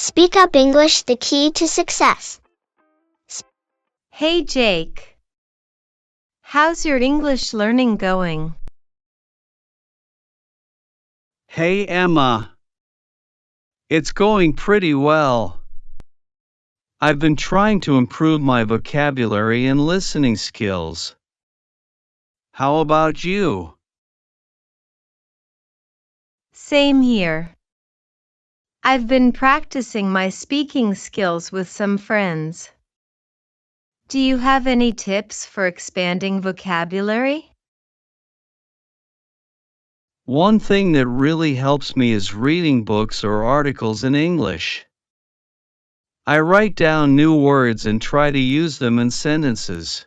Speak Up English, the key to success. Hey Jake, how's your English learning going? Hey Emma, it's going pretty well. I've been trying to improve my vocabulary and listening skills. How about you? Same here. I've been practicing my speaking skills with some friends. Do you have any tips for expanding vocabulary? One thing that really helps me is reading books or articles in English. I write down new words and try to use them in sentences.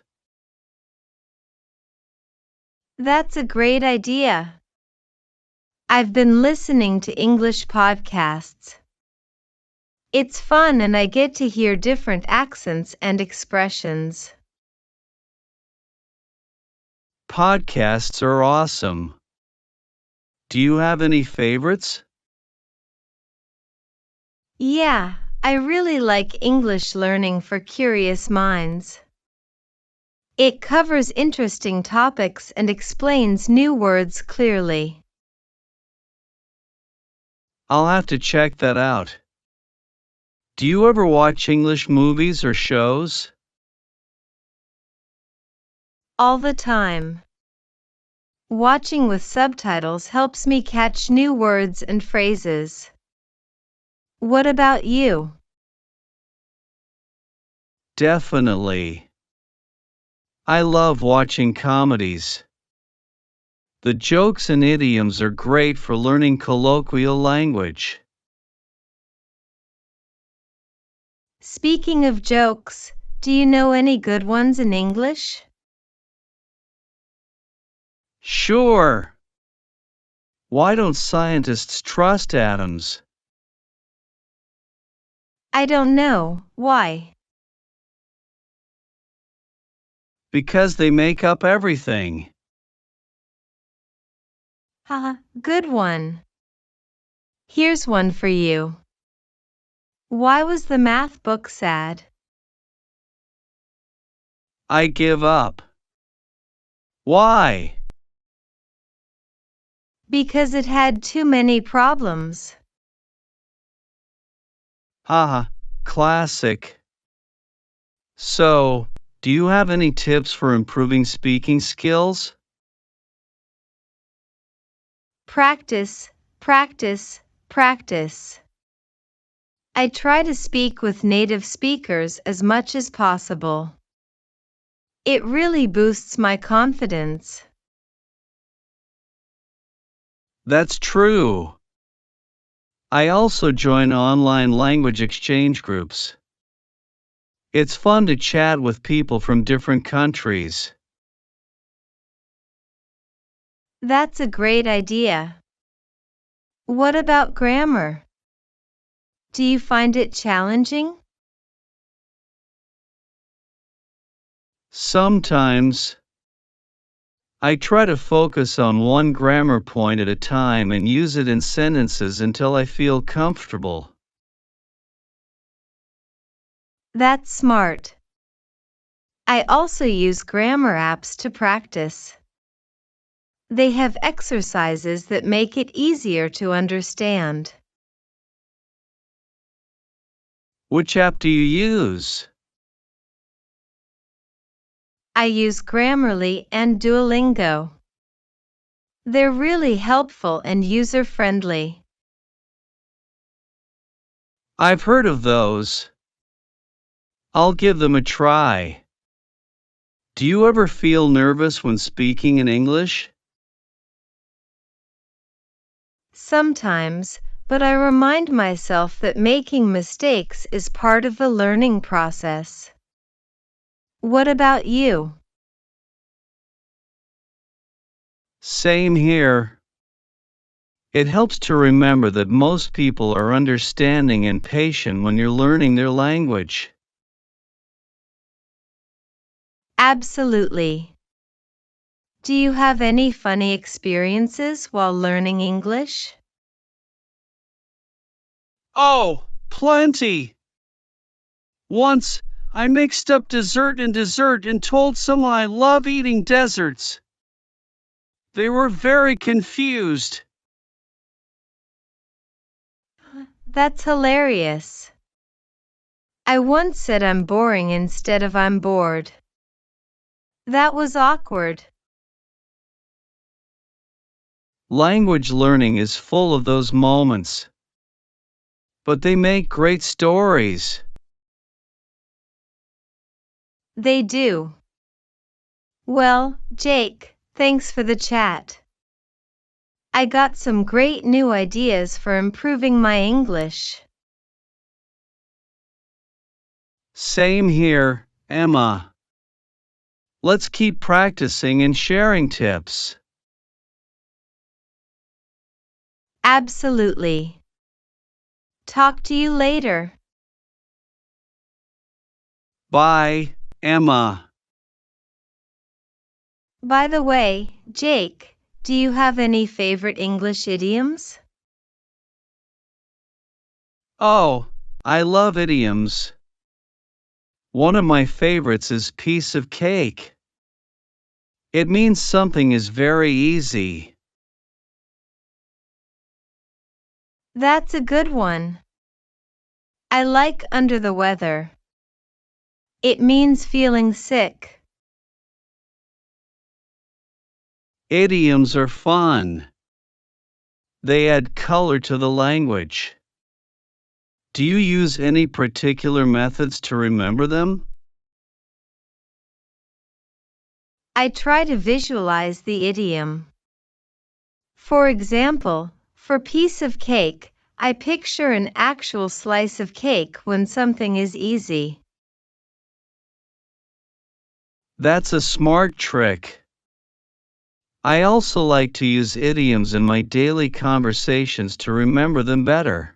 That's a great idea. I've been listening to English podcasts. It's fun and I get to hear different accents and expressions. Podcasts are awesome. Do you have any favorites? Yeah, I really like English Learning for Curious Minds. It covers interesting topics and explains new words clearly. I'll have to check that out. Do you ever watch English movies or shows? All the time. Watching with subtitles helps me catch new words and phrases. What about you? Definitely. I love watching comedies. The jokes and idioms are great for learning colloquial language. Speaking of jokes, do you know any good ones in English? Sure. Why don't scientists trust atoms? I don't know. Why? Because they make up everything. Haha, good one. Here's one for you. Why was the math book sad? I give up. Why? Because it had too many problems. Haha, classic. So, do you have any tips for improving speaking skills? Practice, practice, practice. I try to speak with native speakers as much as possible. It really boosts my confidence. That's true. I also join online language exchange groups. It's fun to chat with people from different countries. That's a great idea. What about grammar? Do you find it challenging? Sometimes, I try to focus on one grammar point at a time and use it in sentences until I feel comfortable. That's smart. I also use grammar apps to practice. They have exercises that make it easier to understand. Which app do you use? I use Grammarly and Duolingo. They're really helpful and user-friendly. I've heard of those. I'll give them a try. Do you ever feel nervous when speaking in English? Sometimes, but I remind myself that making mistakes is part of the learning process. What about you? Same here. It helps to remember that most people are understanding and patient when you're learning their language. Absolutely. Do you have any funny experiences while learning English? Oh, Plenty. Once, I mixed up dessert and dessert and told someone I love eating desserts. They were very confused. That's hilarious. I once said I'm boring instead of I'm bored. That was awkward. Language learning is full of those moments. But they make great stories. They do. Well, Jake, thanks for the chat. I got some great new ideas for improving my English. Same here, Emma. Let's keep practicing and sharing tips. Absolutely. Talk to you later. Bye, Emma. By the way, Jake, do you have any favorite English idioms? Oh, I love idioms. One of my favorites is piece of cake. It means something is very easy. That's a good one. I like under the weather. It means feeling sick. Idioms are fun. They add color to the language. Do you use any particular methods to remember them? I try to visualize the idiom. For example, for piece of cake, I picture an actual slice of cake when something is easy. That's a smart trick. I also like to use idioms in my daily conversations to remember them better.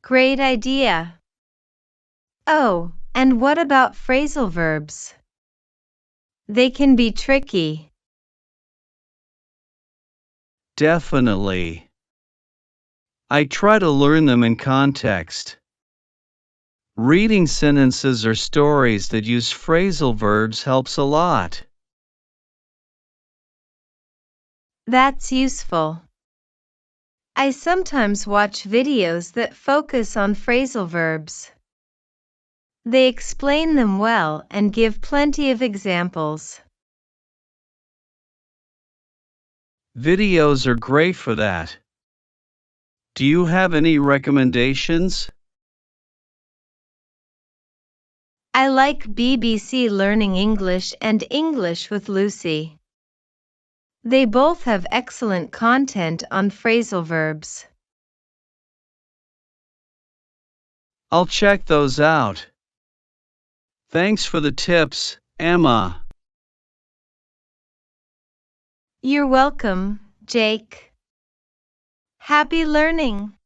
Great idea. Oh, and what about phrasal verbs? They can be tricky. Definitely. I try to learn them in context. Reading sentences or stories that use phrasal verbs helps a lot. That's useful. I sometimes watch videos that focus on phrasal verbs. They explain them well and give plenty of examples. Videos are great for that. Do you have any recommendations? I like BBC Learning English and English with Lucy. They both have excellent content on phrasal verbs. I'll check those out. Thanks for the tips, Emma. You're welcome, Jake. Happy learning!